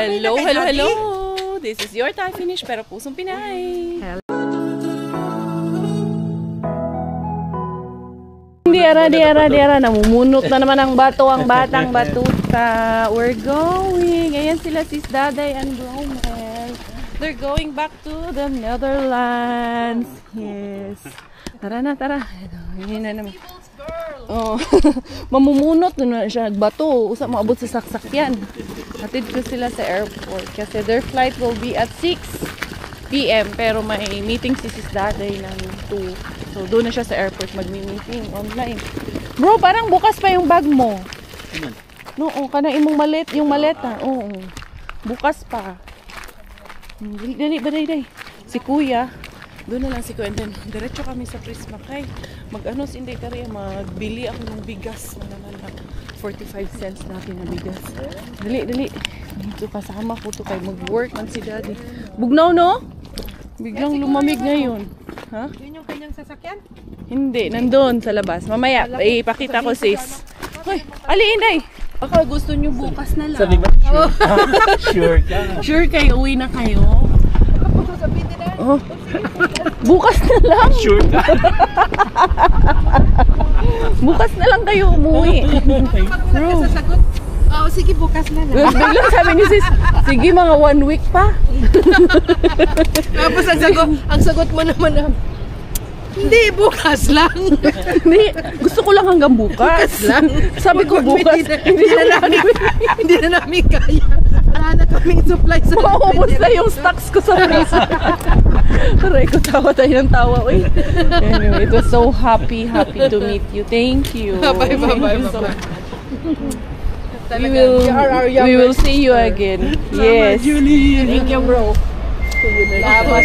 Hello, hello, hello! This is your Thai finish pero pusong Pinay. Diara, namumunot na naman ang bato, ang batang batuta. We're going. Ayan sila sis Daday and Bromel. They're going back to the Netherlands. Yes. Tara na, tara. Ayan na naman. Oh, mamumunot na siya bato. Usa maabot sa saksakyan. Hatid ko sila sa airport kasi their flight will be at 6 PM pero may meeting si sis Daday ng 2. So doon na siya sa airport magmi-meeting online. Bro, parang bukas pa yung bag mo. Oo, kanang imong yung maleta. Oo. Bukas pa. Dali. Si Kuya, doon na lang si Kuya. And then, diretso kami sa Prisma kay mag-ano hindi kaya magbili ako ng bigas na naman na 45 cents natin na bigas. Dali. Dito kasama ko to kay mag-work man si Daddy. Bugnaw, no? Biglang lumamig ngayon. Ha? Yun yung kanyang sasakyan? Hindi, nandun sa labas. Mamaya, ipakita ko sis. Hoy, Inday! Baka gusto nyo bukas na lang. Sabi ba? Sure ka. Sure kayo, uwi na kayo. Oh. Bukas na lang. Sure ka. Bukas na lang kayo umuwi. Bro. Oo, sige, bukas na lang. Biglang sabi ni sis, sige mga 1 week pa. Tapos ang sagot mo naman na, hindi, bukas lang. Hindi, gusto ko lang hanggang bukas lang. Sabi ko bukas, hindi na namin kaya. Wala na kaming supply sa maubos na yung stocks ko sa freezer. Aray ko, tawa tayo ng tawa. Anyway, it was so happy to meet you. Thank you. Bye. We will see you again. Yes. Thank you, bro. Tapos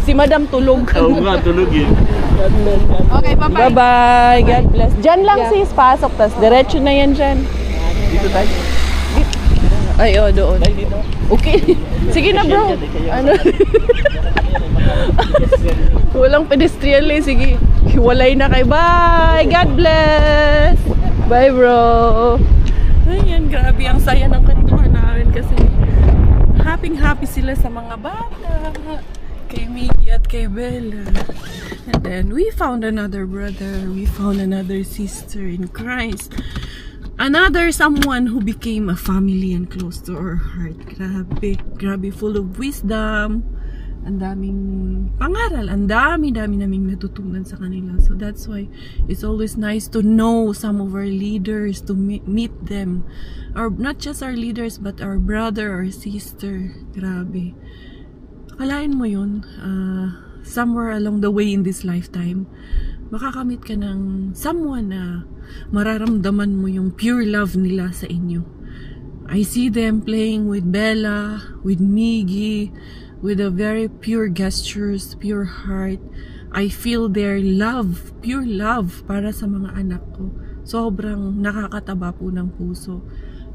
si Madam tulog. Oo nga, tulog eh. Okay, bye-bye. Bye-bye. God bless. Diyan lang sis, pasok. Tas diretso na yan dyan. Dito tayo. Ay, doon. Okay. Sige na, bro. Ano? Walang pedestrian eh. Sige. Hiwalay na kayo. Bye. God bless. Bye, bro. Ayan, grabe. Ang saya ng kwentuhan namin kasi happy sila sa mga bata. Kay Miggy at kay Bella. And then, we found another brother. We found another sister in Christ. Another someone who became a family and close to our heart. Grabe, full of wisdom. Ang daming pangaral. Ang dami naming natutunan sa kanila. So that's why it's always nice to know some of our leaders, to meet them. Or not just our leaders, but our brother or sister. Grabe. Akalain mo yun, somewhere along the way in this lifetime, makakamit ka ng someone na mararamdaman mo yung pure love nila sa inyo. I see them playing with Bella, with Miggy, with a very pure gestures, pure heart. I feel their love, pure love para sa mga anak ko. Sobrang nakakataba po ng puso.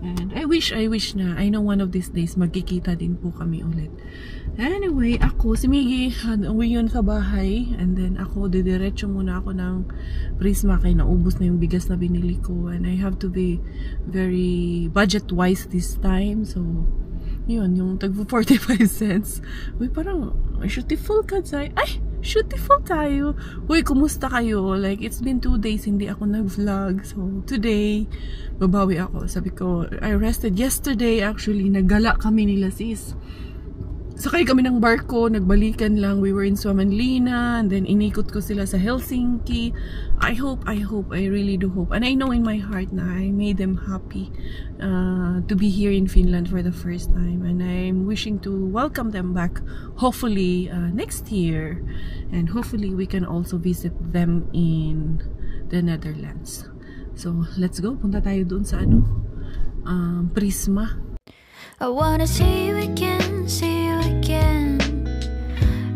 And I wish na, I know one of these days magkikita din po kami ulit. Anyway, si Miggy, uwi yun sa bahay. And then ako, didiretso muna ako ng Prisma kay naubos na yung bigas na binili ko. And I have to be very budget-wise this time. So, yun, yung tagpo 45 cents. Uy, parang, shootiful ka tayo. Ay, shootiful tayo. Uy, kumusta kayo? Like, it's been 2 days hindi ako nag-vlog. So, today, babawi ako. Sabi ko, I rested yesterday actually. Naggala kami nila sis. Sakay kami ng barko, nagbalikan lang. We were in Suomenlinna, and then inikot ko sila sa Helsinki. I hope, I really do hope. And I know in my heart na I made them happy to be here in Finland for the first time. And I'm wishing to welcome them back, hopefully next year. And hopefully we can also visit them in the Netherlands. So, let's go. Punta tayo doon sa Prisma. I wanna see you again, see you again.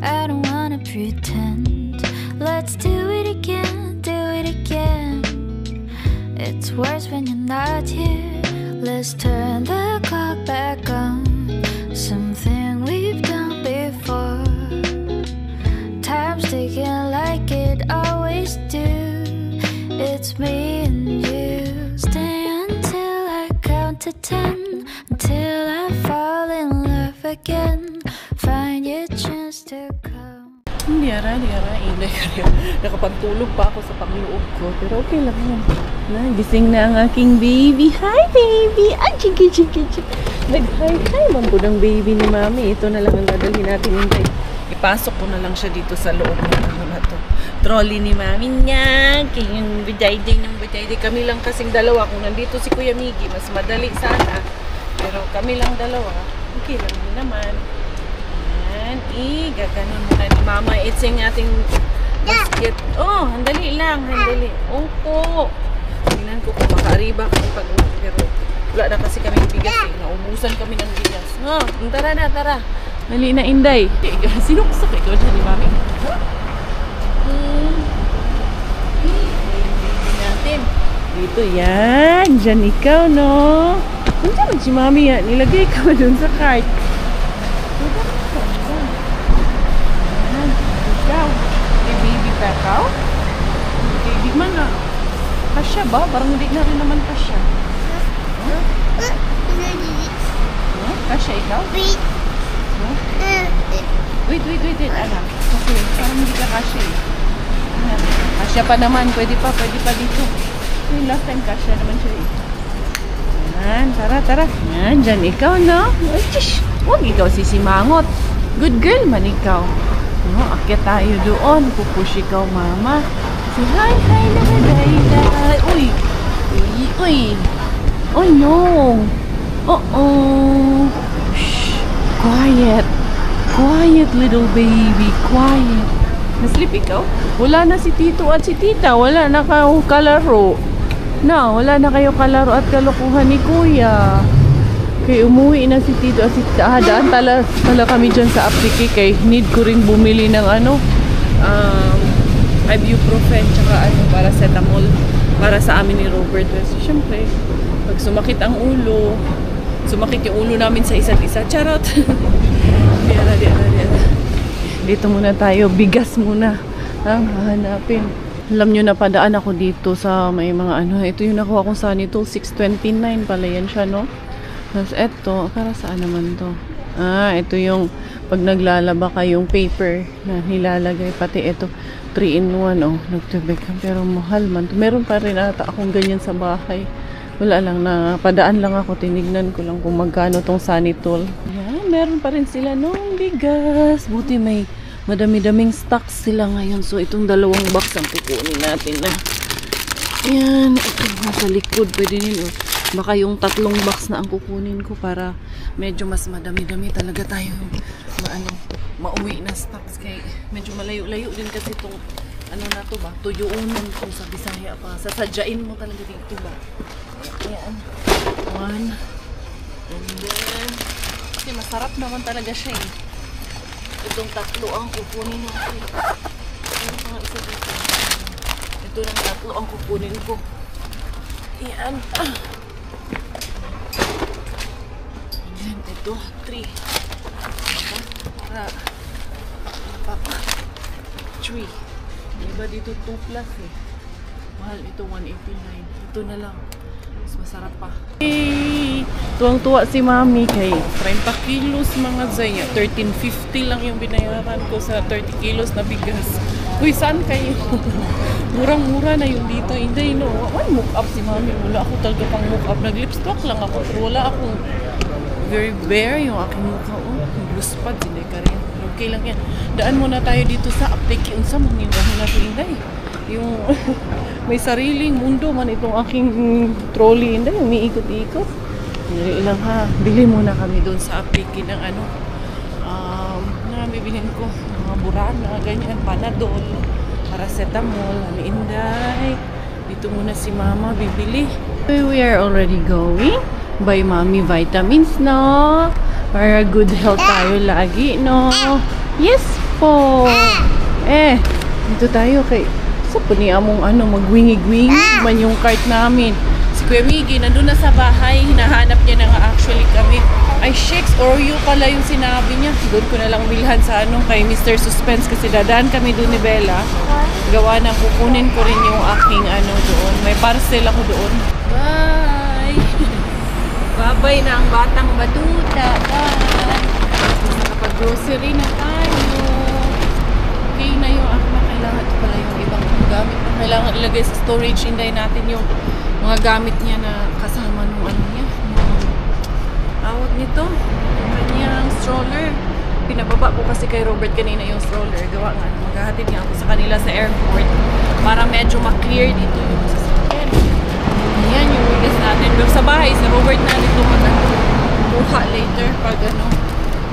I don't wanna pretend. Let's do it again, do it again. It's worse when you're not here. Let's turn the clock back on. Something we've done before. Time's ticking like it always do. It's me and you. Stay until I count to 10. Until I fall again. Find your chance to come. Hindi ara. Nakapantulog pa ako sa pangloob ko. Pero okay lang yan. Gising na ang aking baby. Hi, baby! Ah, chiki. Nag-hi man po ng baby ni Mami. Ito na lang ang dadalhin natin. Hindi. Ipasok ko na lang siya dito sa loob na to. Trolley ni Mami niya. Kaya yung budayday. Kami lang kasing dalawa. Kung nandito si Kuya Miggy, mas madali sana. Pero kami lang dalawa. Okay lang din naman. Ayan. Gaganon muna ni Mama. It's yung ating basket. Oh, handali lang. Opo. Tingnan ko kung makaariba kami pag-uwi. Pero wala na kasi kami bigas eh. Naubusan kami ng bigas. Tara. Dali na, Inday. Sinuksak ikaw dyan ni Mami. Natin. Dito yan. Diyan ikaw, no? Nandiyan si Mami yan. Nilagay ka dun sa cart. Ikaw. May baby pa ikaw? Baby man na. Kasya ba? Parang hindi na rin naman kasya. Kasya ikaw? Wait. Anak. Kasi parang hindi ka kasya eh. Kasya pa naman. Pwede pa dito. Yung last time kasya naman siya eh. Yan. Tara. Yan. Dyan ikaw, no? Huwag ikaw sisimangot. Good girl man ikaw. No, akyat tayo doon. Pupush ikaw, Mama. Say hi na day. Uy. Oh no. Shh. Quiet little baby. Quiet. Naslip ikaw? Wala na si Tito at si Tita. Wala na kayo kalaro. Wala na kayo kalaro at kalukuhan ni Kuya. Kaya umuwi na si Tito at si Tita. Daan tala kami dyan sa aptiki. Kaya need ko rin bumili ng ibuprofen tsaka paracetamol para sa amin ni Robert. So, syempre, pag sumakit ang ulo, sumakit yung ulo namin sa isa't isa. Charot! Diyan. Dito muna tayo. Bigas muna ang hahanapin. Alam nyo, napadaan ako dito sa may mga ito yung nakuha kong Sanitol. 629 pala yan siya, no? Tapos eto, para saan naman to? Ito yung pag naglalaba kayong paper na nilalagay. Pati ito 3-in-1, nagtubig. Pero mahal man. Meron pa rin ata akong ganyan sa bahay. Wala lang, padaan lang ako. Tinignan ko lang kung magkano tong Sanitol. Yan, meron pa rin sila nung bigas. Buti may madami-daming stocks sila ngayon. So, itong 2 box ang kukunin natin na. Yan, ito nasa likod. Pwede nyo. Baka yung 3 box na ang kukunin ko para medyo mas madami-dami talaga tayo. Mauwi na stocks. Kaya medyo malayo-layo din kasi itong na to ba? Tuyuunan kung sa Bisaya pa. Sasadyain mo talaga dito ba? Ayan. 1. And then, kasi masarap naman talaga siya eh. Itong 3 ang kukunin natin. Ano pa nga isa dito? Ito ng 3 ang kukunin ko. Ayan. And then, ito, 3. Para, 3. Diba dito 2 plus eh. Mahal ito 189. Ito na lang. Mas masarap pa. Hey! Tuwang-tuwa si Mami kay 30 kilos mga Zaya. 13.50 lang yung binayaran ko sa 30 kilos na bigas. Uy, saan kayo? Murang-mura na yung dito. Hindi, no. Ay, mock up si Mami. Wala ako talaga pang mock up. Nag-lipstock lang ako. Pero wala akong very bare yung aking mukha. Blue spot. Hindi ka rin. Okay lang yan. Daan muna tayo dito sa apteki. Unsa man yung na ito, Inday. Yung may sariling mundo man itong aking trolley. Inday, umiikot-ikot. Hindi lang ha. Bili muna kami doon sa apteki ng bibilhin ko. Mga burana, ganyan. Panadol, paracetamol. Inday. Dito muna si Mama bibili. We are already going. Buy Mami vitamins, no? Para good health tayo lagi, no? Yes po! Dito tayo kay... Sa po ni among magwingig-wingig man yung cart namin. Si Kuya Miggy, nandun na sa bahay. Hinahanap niya na nga actually kami. Ay, shakes, Oreo pala yung sinabi niya. Doon ko na lang bilhan sa kay Mr. Suspense kasi dadaan kami doon ni Bella. Gawa na, kukunin ko rin yung aking doon. May parcel ako doon. Bye! Babay na ang batang batuta. Bye! Grocery na tayo. Okay na yung mga kailangan. Ito pala yung ibang gamit na kailangan ilagay sa storage. Hinday natin yung mga gamit niya na kasama nung ano niya. Awat nito. Yung kanyang stroller. Pinababa ko kasi kay Robert kanina yung stroller. Gawa nga. Maghahatid nga ako sa kanila sa airport para medyo ma-clear dito yung sasakyan. Ayan yung release natin. Pero sa bahay, si Robert na dito kuha later pag ano,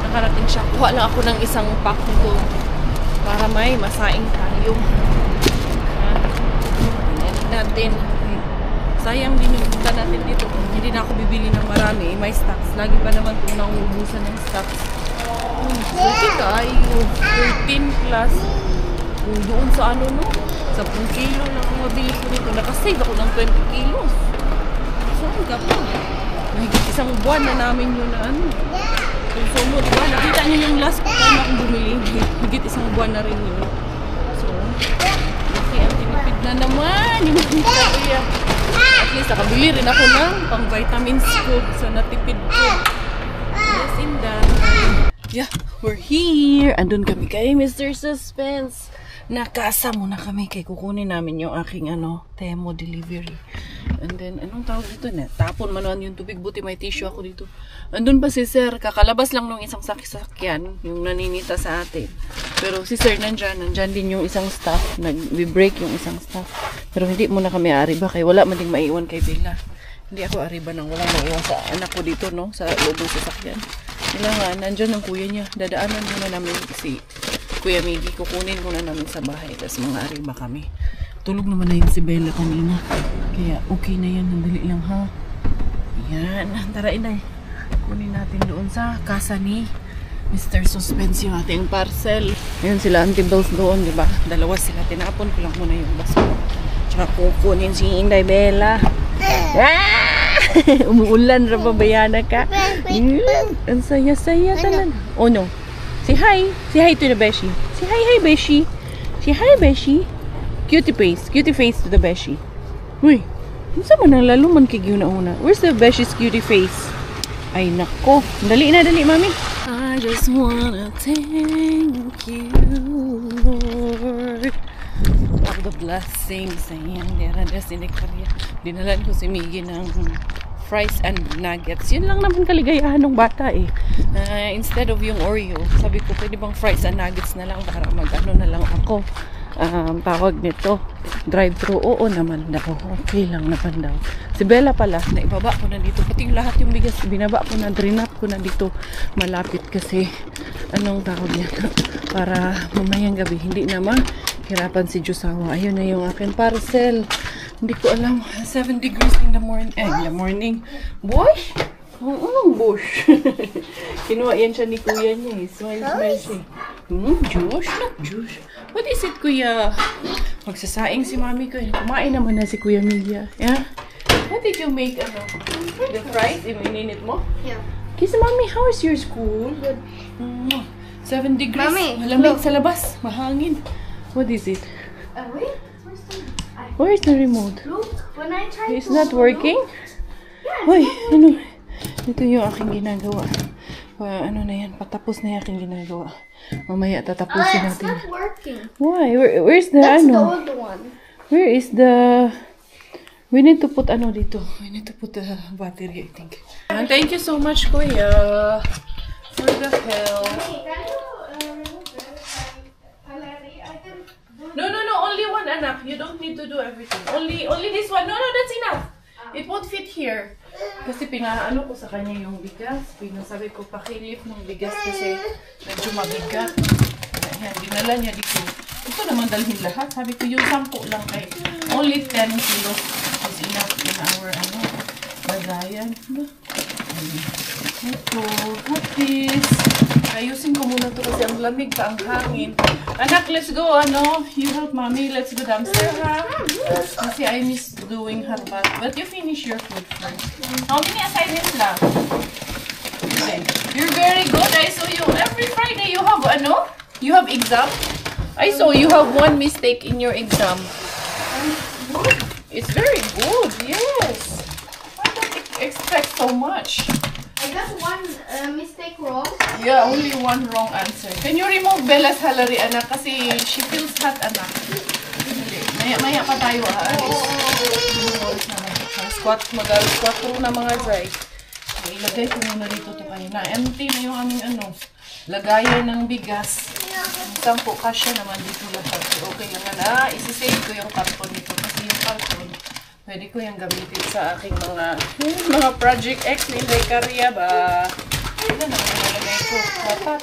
nakarating siya. Kuha lang ako ng isang pack nito para may masaing tayo. Ayan natin. Sayang din yung punta natin dito. Hindi na ako bibili ng marami. May stocks. Lagi pa naman kung nauubusan ng stocks. Buti tayo. 13 plus. Kung doon sa ano no, 10 kilo lang ang mabili ko nito. Nakasave ako ng 20 kilos. Saan ka pa? Mahigit isang buwan na namin yun na ano. Kung sumo, diba? Nakita niyo yung last time akong bumili. Higit isang buwan na rin yun. So, okay, ang tinipid na naman. Yung mga kuya. At least, nakabili rin ako ng pang vitamins ko sa natipid ko. Yes, inday. Yeah, we're here. Andun kami kay Mr. Suspense. Nakasa muna kami kay kukunin namin yung aking ano, Temo delivery. And then, anong tawag dito na? Tapon manuan yung tubig. Buti may tissue ako dito. Andun pa si Sir. Kakalabas lang nung isang sakyan. Yung naninita sa atin. Pero si Sir nandyan din yung isang staff. Nag-break yung isang staff. Pero hindi muna kami ariba. Kaya wala man ding maiwan kay Bella. Hindi ako ariba nang walang maiwan sa anak ko dito, no? Sa loob ng sasakyan. Kailangan, nandyan ang kuya niya. Dadaanan muna namin si Kuya Miggy. Kukunin muna namin sa bahay. Tapos mga ariba kami. Tulog naman na yung si Bella kanina. Kaya okay na yan. Nandali lang ha. Yan. Tara inay. Kunin natin doon sa kasa ni Mr. Suspense yung ating parcel. Ayun sila Auntie Bells doon, diba? Dalawa sila. Tinapon ko lang muna yung baso. Tsaka kukunin si Inday Bella. Ah! Umuulan ra ba bayana ka? Ang saya-saya talaga. Oh no. Say hi. Say hi to the Beshi. Say hi, Beshi. Say hi, Beshi. Cutie face to the Beshi. Uy, ano man ang lalo man kigyo na una? Where's the Beshi's cutie face? Ay nako, dali na dali mami. I just wanna thank you, Lord, of the blessings. Ayan, deradas ni Korea. Dinalan ko si Miggy ng fries and nuggets. Yun lang naman kaligayahan ng bata eh. Instead of yung Oreo, sabi ko pwede bang fries and nuggets na lang para mag-ano na lang ako. Tawag nito drive-thru. Oo naman daw, okay lang naman daw. Si Bella pala, naibaba ko na dito pati yung lahat yung bigas, binaba ko na, drinap ko na dito malapit kasi anong tawag niya para mamayang gabi hindi naman hirapan si Josawa. Ayun na yung akin parcel. Hindi ko alam, 7 degrees in the morning. In the morning. Bush? Anong bush? Kinuha yan siya ni kuya niya eh. Smile siya. Josh? Not Josh. What is it, kuya? Magsasaing si mami ko. Kumain naman na si Kuya Miggy. Yeah? What did you make? Ano? The fries? Ininit mo? Yeah. Kiss mommy, how is your school? Good. 7 degrees. Mommy, malamig sa labas. Mahangin. What is it? Wait. Where is the remote? Look, when I try It's not working? Hoy, ano? Ito yung aking ginagawa. Ano na yan? Patapos na yung aking ginagawa. Mamaya tatapusin it's natin. not working. Why? Where's the That's the ano? old one. Where is the... We need to put ano dito. We need to put the battery, I think. And thank you so much, Kuya, for the help. Hey, can you remove it? I can do. No, only one, anak. You don't need to do everything. Only this one. No, that's enough. It won't fit here. Kasi pinaano ko sa kanya yung bigas. Pinasabi ko pakilift ng bigas kasi medyo mabigat. Ayan, dinala niya dito. Ito naman dalhin lahat. Sabi ko yung 10 lang kay only 10 kilos is enough in our bagayan. Ito, kapis. Ayusin ko muna to kasi ang lamig pa ang hangin. Anak, let's go, ano? You help mommy. Let's go downstairs, ha? Kasi I miss doing hot bath. But you finish your food first. How many assignments lang? Okay. You're very good. I saw you every Friday you have, ano? You have exam? I saw you have 1 mistake in your exam. It's very good, yes. I don't expect so much. I got one mistake wrong. Yeah, only one wrong answer. Can you remove Bella's salary, anak? Kasi she feels hot, anak. Maya pa tayo, ha? Squat, mag-squat ko na mga Zay. Ilagay ko muna dito to kayo na. Empty na yung aming lagayan ng bigas. Sampo kasya naman dito lahat. Okay lang na. Isisave ko yung karton nito kasi yung karton pwede ko yung gamitin sa aking mga Project X ni Inday Karya ba? Ito na nalagay ko. Dapat.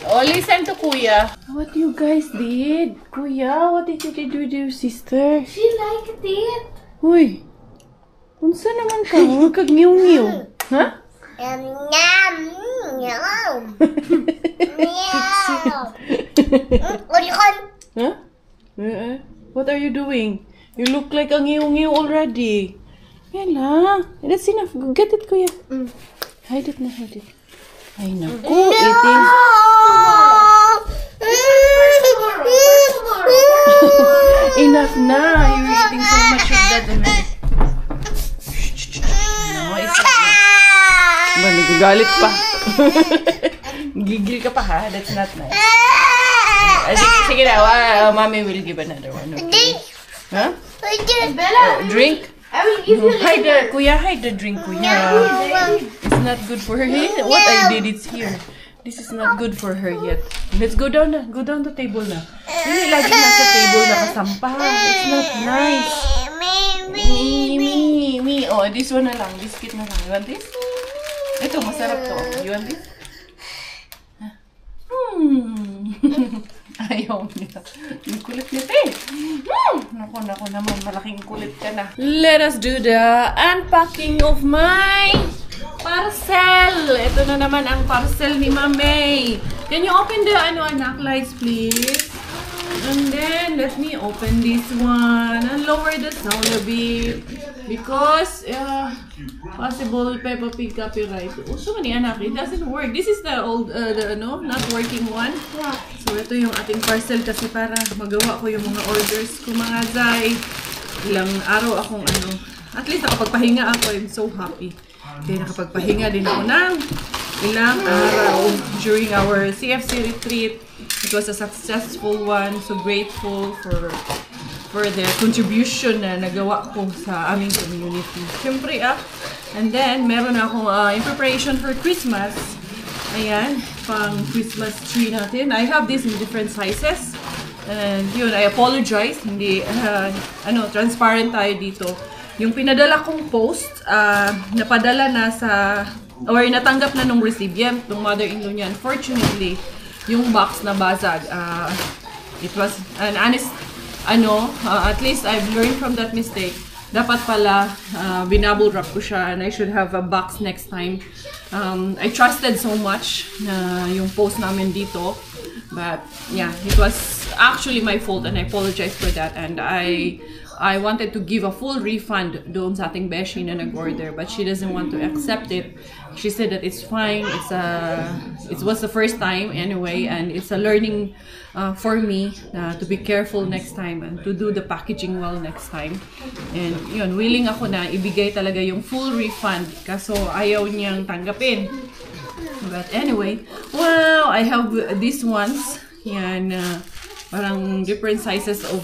Oh, listen to Kuya. What you guys did? Kuya, what did you do with your sister? She liked it. Uy. Unsa naman ka? Huwag kag ngiw-ngiw. Ha? Yum, yum. Meow. Huh? What are you doing? You look like a ngiw-ngiw already. Bella, that's enough. Go get it, Kuya. Hide it na, hide it. Ay, naku, eating. Enough na. You're eating so much of that. No, it's not. Ba, nagagalit pa. Gigil ka pa, ha? That's not nice. Sige na, mommy will give another one. Okay? Huh? Drink? I will give you Hide the, Kuya, hide the drink, Kuya. It's not good for her. What I did, it's here. This is not good for her yet. Let's go down na. Go down the table na. Hindi lagi nasa table nakasampa. It's not nice. Me. Oh, this one na lang. Biscuit na lang. You want this? Ito, masarap to. You want this? Ayaw niya. Yung kulit niya, te. Naku naman. Malaking kulit ka na. Let us do the unpacking of my parcel. Ito na naman ang parcel ni Mame. Can you open the anak lights, please? And then, let me open this one and lower the sound a bit. Because, possible Peppa Pig copyright. So many anak, it doesn't work. This is the old, not working one. So, ito yung ating parcel kasi para magawa ko yung mga orders ko, mga Zay. Ilang araw akong at least nakapagpahinga ako. I'm so happy. Kaya nakapagpahinga din ako ng ilang araw during our CFC retreat. It was a successful one. So grateful for the contribution na nagawa ko sa aming community. Siyempre, and then, meron akong in preparation for Christmas. Ayan, pang Christmas tree natin. I have this in different sizes. And yun, I apologize. Hindi, transparent tayo dito. Yung pinadala kong post, napadala na sa, or natanggap na nung recipient, nung mother-in-law niya. Unfortunately, yung box na basag. It was an honest, at least I've learned from that mistake. Dapat pala, binubble wrap ko siya and I should have a box next time. I trusted so much na yung post namin dito. But, yeah, it was actually my fault and I apologize for that. And I wanted to give a full refund doon sa ating beshi na nag-order, but she doesn't want to accept it. She said that it's fine. It was the first time anyway, and it's a learning for me to be careful next time and to do the packaging well next time. And yun, willing ako na ibigay talaga yung full refund, kaso ayaw niyang tanggapin. But anyway, wow, I have these ones. Yan, parang different sizes of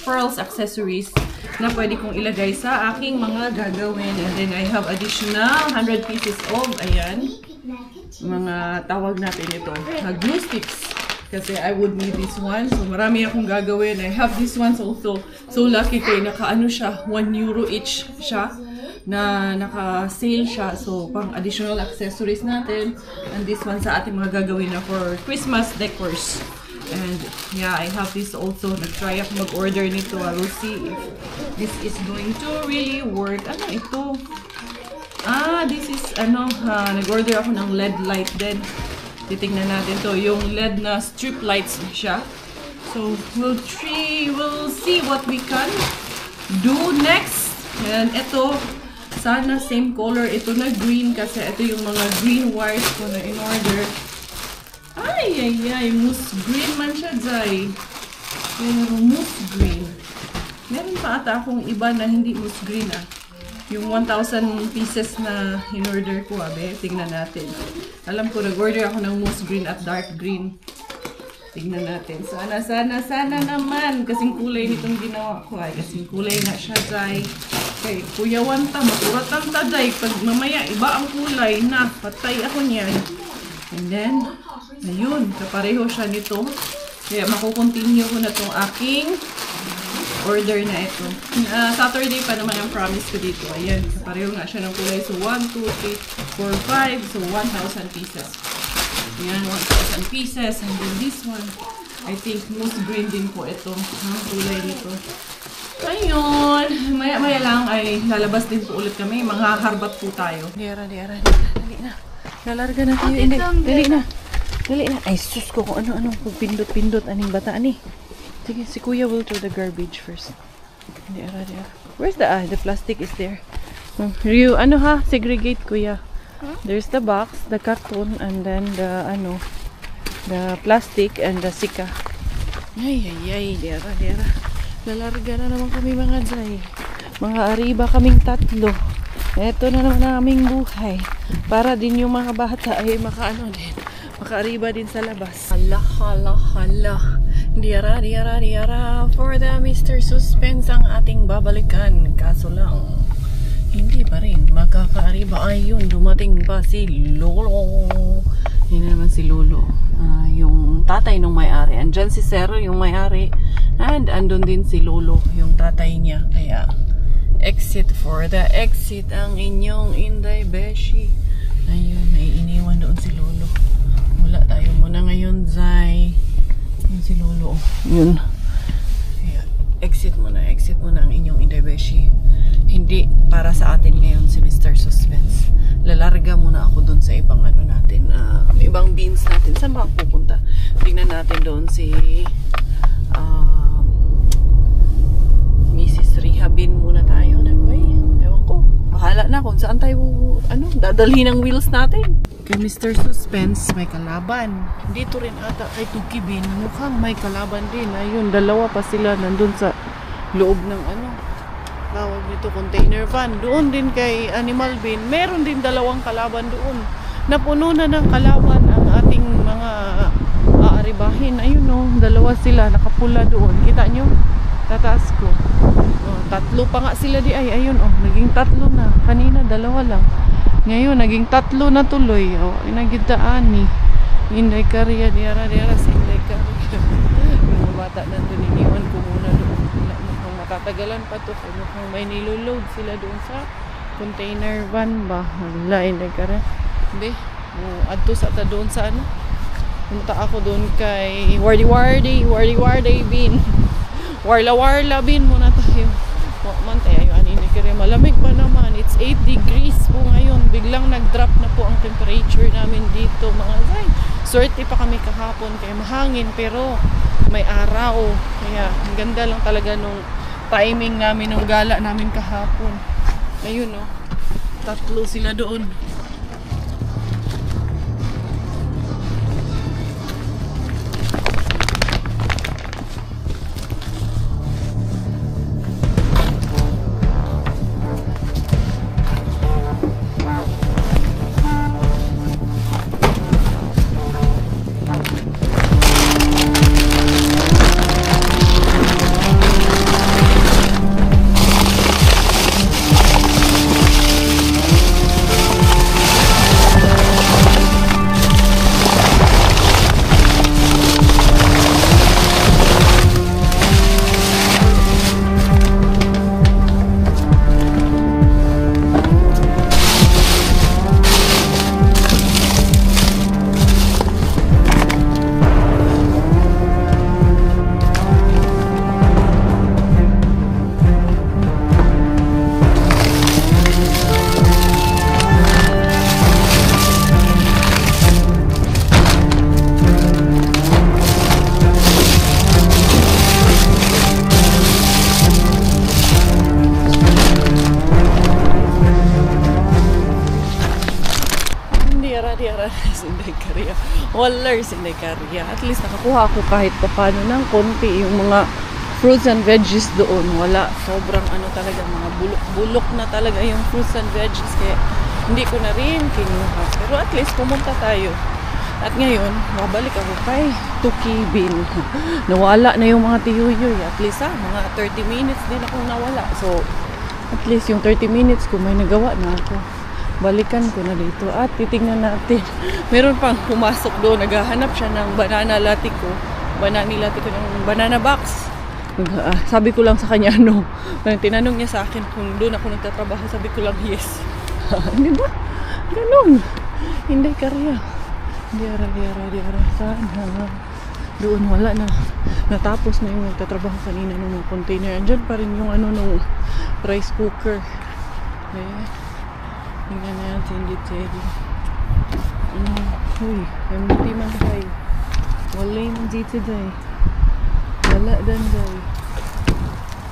pearls accessories na pwede kong ilagay sa aking mga gagawin. And then I have additional 100 pieces of, ayan, mga tawag natin ito, glue sticks. Kasi I would need this one. So marami akong gagawin. I have these ones also. So lucky ko, naka-ano siya, €1 each siya, na naka-sale siya. So pang additional accessories natin. And this one sa ating mga gagawin na for Christmas decors. And yeah, I have this also. Nag-try ako mag-order nito. I will see if this is going to really work. Ano ito? This is nag-order ako ng LED light din. Titingnan natin to. Yung LED na strip lights siya. So we'll see what we can do next. And ito, sana same color. Ito na green kasi ito yung mga green wires ko na in-order. Ay, moose green man siya, Zay. Pero moose green. Meron pa ata akong iba na hindi moose green, Yung 1,000 pieces na in-order ko, abe. Tingnan natin. Alam ko, nag-order ako ng moose green at dark green. Tingnan natin. Sana naman. Kasing kulay nitong ginawa ko. Ay, kasing kulay nga siya, Zay. Kay Kuya Wanta, makurat ang taday. Pag mamaya, iba ang kulay na. Patay ako niyan. And then, ayun. Kapareho siya nito. Kaya makukontinue ko na itong aking order na ito. Saturday pa naman ang promise ko dito. Ayan, pareho nga siya ng kulay. So, 1, 2, 3, 4, 5. So, 1,000 pieces. Ayan, 1,000 pieces. And then this one, I think moose green din po ito. Ang kulay nito. Ayun. Maya lang ay lalabas din po ulit kami. Manghaharbat po tayo. Dali na. Lalarga na tayo. Dali na. Ay, sus ko kung ano-ano. Kung pindot-pindot. Aning bata ni. Sige, si Kuya will throw the garbage first. Diara. Where's the plastic is there. Ryu, ano ha? Segregate, Kuya. There's the box, the carton, and then the plastic and the sika. Ay, diara. Lalarga na naman kami mga Zay. Mga ariba kaming tatlo. Ito na naman ang aming buhay. Para din yung mga bata ay makaariba din sa labas. Hala. Diara. For the Mr. Suspense ang ating babalikan. Kaso lang, hindi pa rin makakaariba. Ayun, dumating pa si Lolo. Hindi naman si Lolo. Yung tatay nung may-ari. Andyan si Sir, yung may-ari. And andun din si Lolo, yung tatay niya. Kaya, exit ang inyong Inday Beshi. Ayun, may iniwan doon si Lolo. Wala tayo muna ngayon, Zay. Yun si Lolo. Yun. Ayan. Exit muna ang inyong Inday Beshi. Hindi para sa atin ngayon si Mr. Suspense. Lalarga muna ako doon sa ibang natin. Ibang beans natin. Saan ba ako pupunta? Tingnan natin doon si Mrs. Rehabin muna tayo. Ewan ko. Bahala na kung saan tayo dadalhin ang wheels natin. Kay Mr. Suspense, may kalaban. Dito rin ata kay Tukibin, mukhang may kalaban din. Ayun, dalawa pa sila nandun sa loob ng tawag nito, container van. Doon din kay Animal Bin, meron din dalawang kalaban doon. Napuno na ng kalaban ang ating mga aaribahin. Ayun dalawa sila, nakapula doon. Kita nyo? Tataas ko. Tatlo pa nga sila di ay. Ayun naging tatlo na. Kanina dalawa lang. Ngayon, naging tatlo na tuloy. Nagidaan ni Inday Karya, diara sa Inday Karya. Yung mga bata nandun, iniwan ko muna doon. Mukhang matatagalan pa to. Mukhang may niloload sila doon sa container van ba. Wala, Inday Karya. Hindi. Adto sa doon sa punta ako doon kay Wardy Bin. Warla Bin muna tayo. Man tayo, Inday Karya. Malamig pa naman. It's 8 degrees po ngayon. Biglang nag-drop na po ang temperature namin dito mga Zay. Swerte pa kami kahapon kaya mahangin pero may araw. Kaya ang ganda lang talaga nung timing namin, nung gala namin kahapon. Ayun tatlo sila doon. Inday Karya. Wallers Inday Karya. At least nakakuha ako kahit paano ng konti yung mga fruits and veggies doon. Wala. Sobrang ano talaga, mga bulok-bulok na talaga yung fruits and veggies. Kaya hindi ko na rin kinuha. Pero at least pumunta tayo. At ngayon, babalik ako kay Tukibin. Nawala na yung mga tiyuyoy. At least mga 30 minutes din akong nawala. So, at least yung 30 minutes ko may nagawa na ako. Balikan ko na dito. At titingnan natin. Meron pang pumasok doon. Naghahanap siya ng banana latiko. Ng banana box. Sabi ko lang sa kanya, no. Tinanong niya sa akin kung doon ako nagtatrabaho. Sabi ko lang, yes. Hindi ba? Ganun. Hindi karya. Diara. Sana. Doon wala na. Natapos na yung nagtatrabaho kanina ng mga container. Andyan pa rin yung ano nung rice cooker. Tingnan natin dito. Uy, empty man tayo. Wala yung dito day. Wala dan day.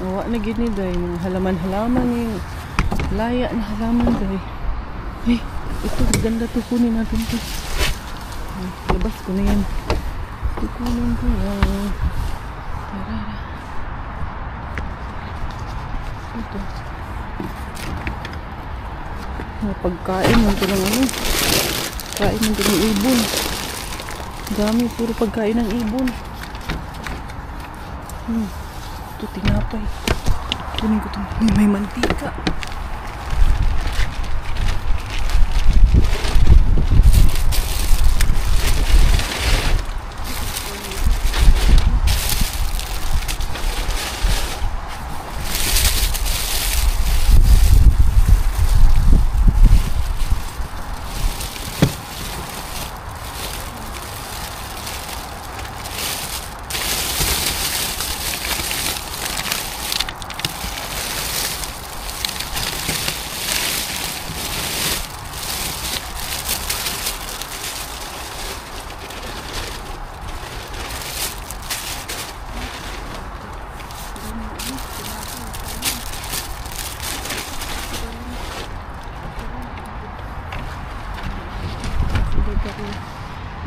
Awa na gini day. Mga halaman-halaman yung laya na halaman day. Hey, ito ganda to. Kunin natin to. Labas ko na yan. Kukunin ko yan. Tarara. Ito. Pagkain mo ito ng ano. Kain mo ito ng ibon. Dami, puro pagkain ng ibon. Ito, tinapay. Kunin ko ito. May mantika.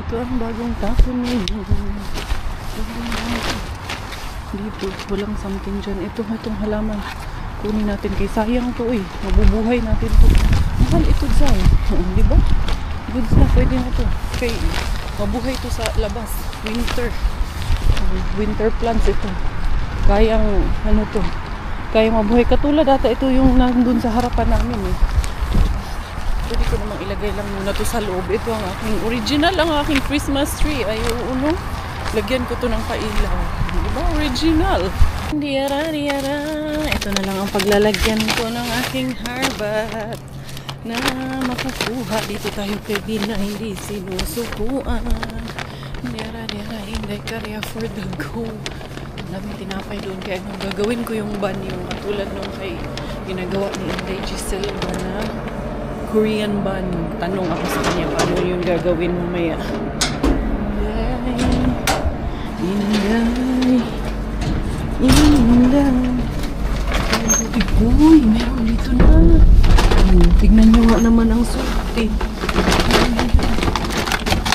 Ito ang bagong tapon ngayon. Dito, walang something dyan. Itong halaman. Kunin natin kay sayang to eh. Mabubuhay natin to. Mahal ito dyan. Di ba? Goods na, pwede na to. Okay. Mabuhay to sa labas. Winter plants ito. Kayang, ano to. Kayang mabuhay. Katulad ata ito yung nandun sa harapan namin eh. Pwede ko namang ilagay lang muna to sa loob. Ito ang aking original, ang aking Christmas tree. Ay, uno. Lagyan ko to ng pailaw. Diba? Original. Diara. Ito na lang ang paglalagyan ko ng aking harbat na makakuha. Dito tayo kay Bin na hindi sinusukuan. Diara. Hindi karya for the go. Namin tinapay doon. Kaya nung gagawin ko yung banyo. Katulad nung kay ginagawa ni Inday Giselle na Korean bun. Tanong ako sa kanya paano yung gagawin mamaya. Inday. Uy, meron dito na. Tignan nyo nga naman ang sorte.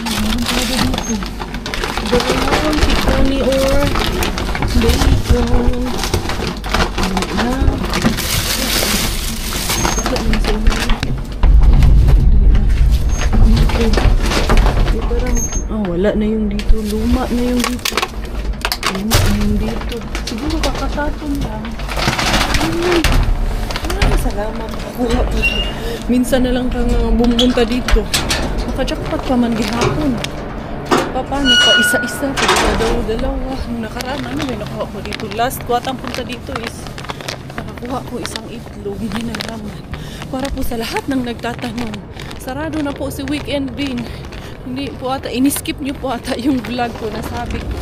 Meron talaga dito. Dalawang tikoni or bacon. Wala na yung dito. Luma na yung dito. Siguro kakatapon lang. Salamat. Kuha po. Minsan na lang kang bumunta dito. Naka-jackpot pa man gihapon. Paano pa? Isa-isa. Dalawa. Nung nakaraan, may nakuha ko dito. Last kwatang punta dito is nakakuha ko isang itlog. Hindi na naman. Para po sa lahat ng nagtatanong. Sarado na po si Weekend Bin. Hindi po ata, iniskip nyo po ata yung vlog ko na sabi ko.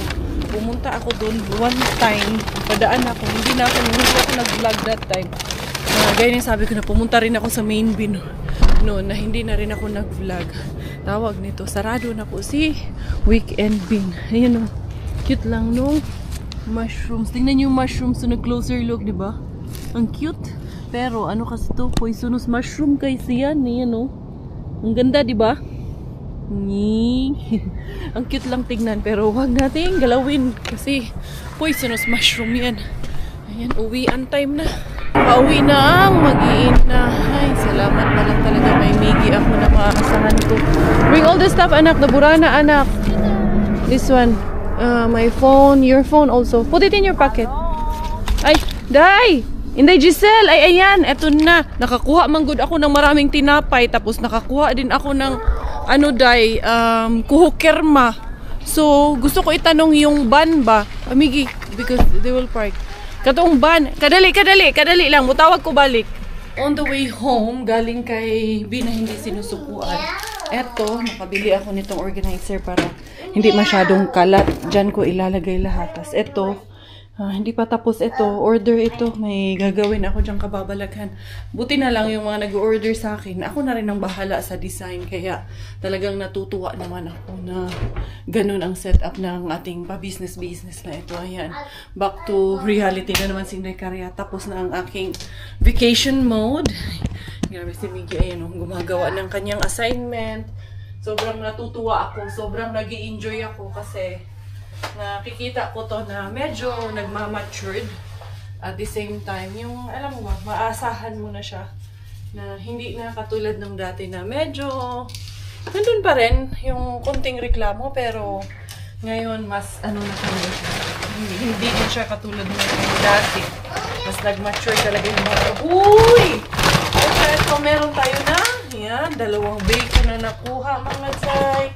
Pumunta ako doon one time. Padaan ako. Hindi ako nag-vlog that time. Gaya sabi ko na pumunta rin ako sa main bin. Noon na hindi na rin ako nag-vlog. Tawag nito. Sarado na po si Weekend Bin. Ayan o. Cute lang no. Mushrooms. Tingnan yung mushrooms na closer look, di ba? Ang cute. Pero ano kasi to? Poisonous mushroom kasi yan. Ayan o. Ang ganda, di ba? Ang cute lang tignan, pero huwag nating galawin kasi poisonous mushroom yan. Ayan, uwian time na. Pauwi na ang mag-iina. Ay, salamat na lang talaga may Miggy ako na maaasahan ko. Bring all the stuff, anak. Nabura na, anak. This one. My phone, your phone also. Put it in your pocket. Ay, Day! Inday Giselle! Ay, ayan. Eto na. Nakakuha man good ako ng maraming tinapay. Tapos nakakuha din ako ng Day, kuhukerma. So, gusto ko itanong yung ban ba? Miggy, because they will park. Katong ban. Kadali lang. Mutawag ko balik. On the way home, galing kay B na hindi sinusukuan. Eto, nakabili ako nitong organizer para hindi masyadong kalat. Diyan ko ilalagay lahat. Tapos eto, hindi pa tapos ito. Order ito. May gagawin ako dyan kababalaghan. Buti na lang yung mga nag-order sa akin. Ako na rin ang bahala sa design. Kaya talagang natutuwa naman ako na ganun ang setup ng ating pa-business-business na ito. Ayan. Back to reality na naman si Nekaria. Tapos na ang aking vacation mode. Grabe si Miggy. Ayan, gumagawa ng kanyang assignment. Sobrang natutuwa ako. Sobrang nag-i-enjoy ako kasi nakikita ko to na medyo nagmamatured at the same time yung alam mo ba, maasahan mo na siya na hindi na katulad ng dati na medyo nandun pa rin yung konting reklamo pero ngayon mas ano na kami hindi din siya katulad ng dati mas nagmature talaga yung mga uy! Okay, so meron tayo na yan, 2 bacon na nakuha mga tsay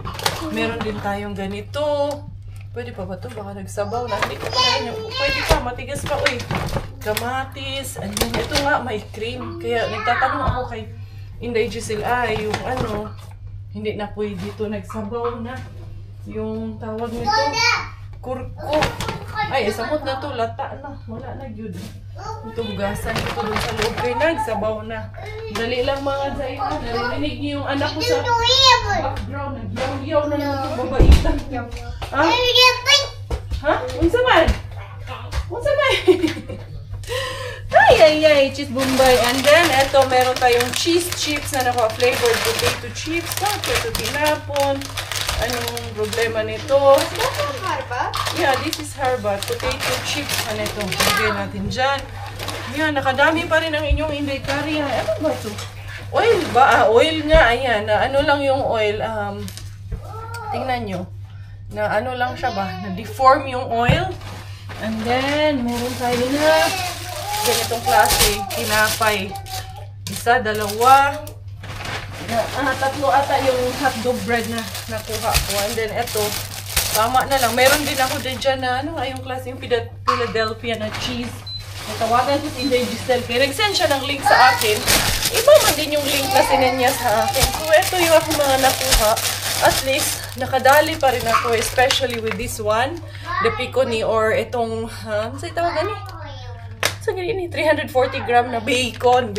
meron din tayong ganito. Pwede pa ba ito? Baka nagsabaw na. Hindi ko pa rin. Pwede pa. Matigas pa. Uy. Kamatis. Ayan. Ito nga. May cream. Kaya nagtatanong ako kay Inday Giselle. Ay, yung ano. Hindi na pwede ito. Nagsabaw na. Yung tawag nito. Kurko. Ay, samot na to. Lata na. Wala na yun. Itong gasan ito doon sa loob. Kaya nagsabaw na. Dali lang mga Zay. Narinig niyo yung anak ko sa background. Nagyaw-yaw na lang itong babaitan. Ha? Ha? Unsa man? Unsa man? Ay, cheese bombay. And then, eto, meron tayong cheese chips na naka-flavored potato chips. Ito tinapon. Anong problema nito? Yeah, this is harba. Potato chips. Ano ito? Lagay natin dyan. Yan, nakadami pa rin ang inyong Inday Karia. Ano ba ito? Oil ba? Oil nga. Ayan. Ano lang yung oil? Tingnan nyo. Na ano lang siya ba? Na-deform yung oil. And then, meron tayo na ganitong klase. Tinapay. 1, 2. 3 ata yung hotdog bread na nakuha ko. And then, eto. Tama na lang. Meron din ako din dyan na ano nga yung klase yung Philadelphia na cheese. Natawagan ko si Inday Giselle. Kaya nag-send siya ng link sa akin. Iba man din yung link na sinend niya sa akin. So, eto yung ako mga nakuha. At least, nakadali pa rin ako, especially with this one, the piconi or itong, sa itawagan eh? Sa ganyan eh, 340 gram na bacon.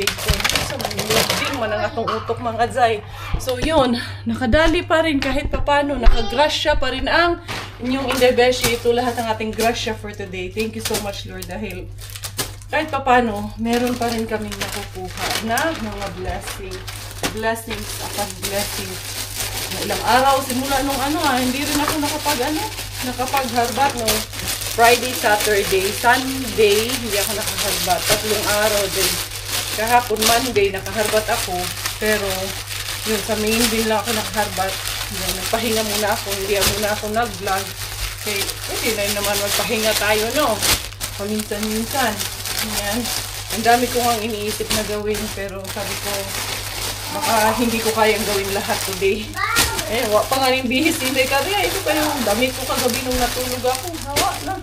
So, manilabing man ang atong utok mga Zay. So, yun, nakadali pa rin kahit papano, nakagrasya pa rin ang inyong Inday Beshi. Ito lahat ng ating grasya for today. Thank you so much, Lord, dahil kahit papano, meron pa rin kaming nakukuha na mga blessings upon blessings. Ilang araw, simula nung hindi rin ako nakapagharbat no. Friday, Saturday, Sunday, hindi ako nakaharbat. 3 araw din. Kahapon, Monday, nakaharbat ako. Pero, yun, sa main din lang ako nakaharbat. Nagpahinga muna ako, hindi muna ako nag-vlog. Okay, hindi na naman magpahinga tayo, no? Paminsan-minsan. Yan. Ang dami ko ang iniisip na gawin, pero sabi ko, baka hindi ko kayang gawin lahat today. Eh, wala pa nga rin bihis Inday Karia. Ito pa yung damit ko kagabi nung natulog ako. Hawa na.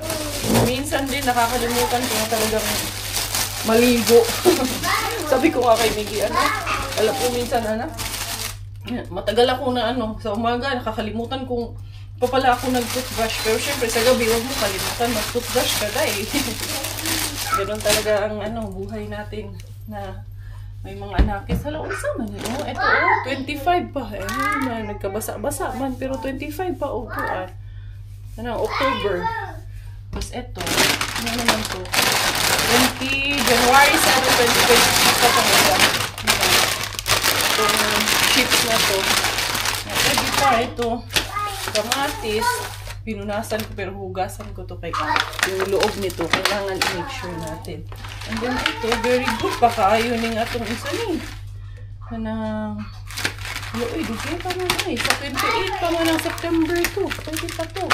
Minsan din, nakakalimutan ko na talagang maligo. Sabi ko nga kay Miggy, alam ko minsan, matagal ako na sa umaga, nakakalimutan kung pa pala ako nag-toothbrush. Pero syempre, sa gabi, huwag mo kalimutan, mag-toothbrush ka dahil. Ganun talaga ang buhay natin na may mga anakis. Hala, unsa man yun? Ito, 25 pa. Nagkabasa-basa man, pero 25 pa. October. Tapos ito, ano naman to? 20 January 7, 2026 pa talaga. Itong chips na to. Pwede pa ito. kamatis. Pinunasan ko pero hugasan ko to kay yung loob nito. Kailangan i-make sure natin. And then ito, very good. Pakaayo ning atong isa ni. Kanang... Uy, dugay pa man ay. Sa 28 pa man ang September 2. Pwede pa to.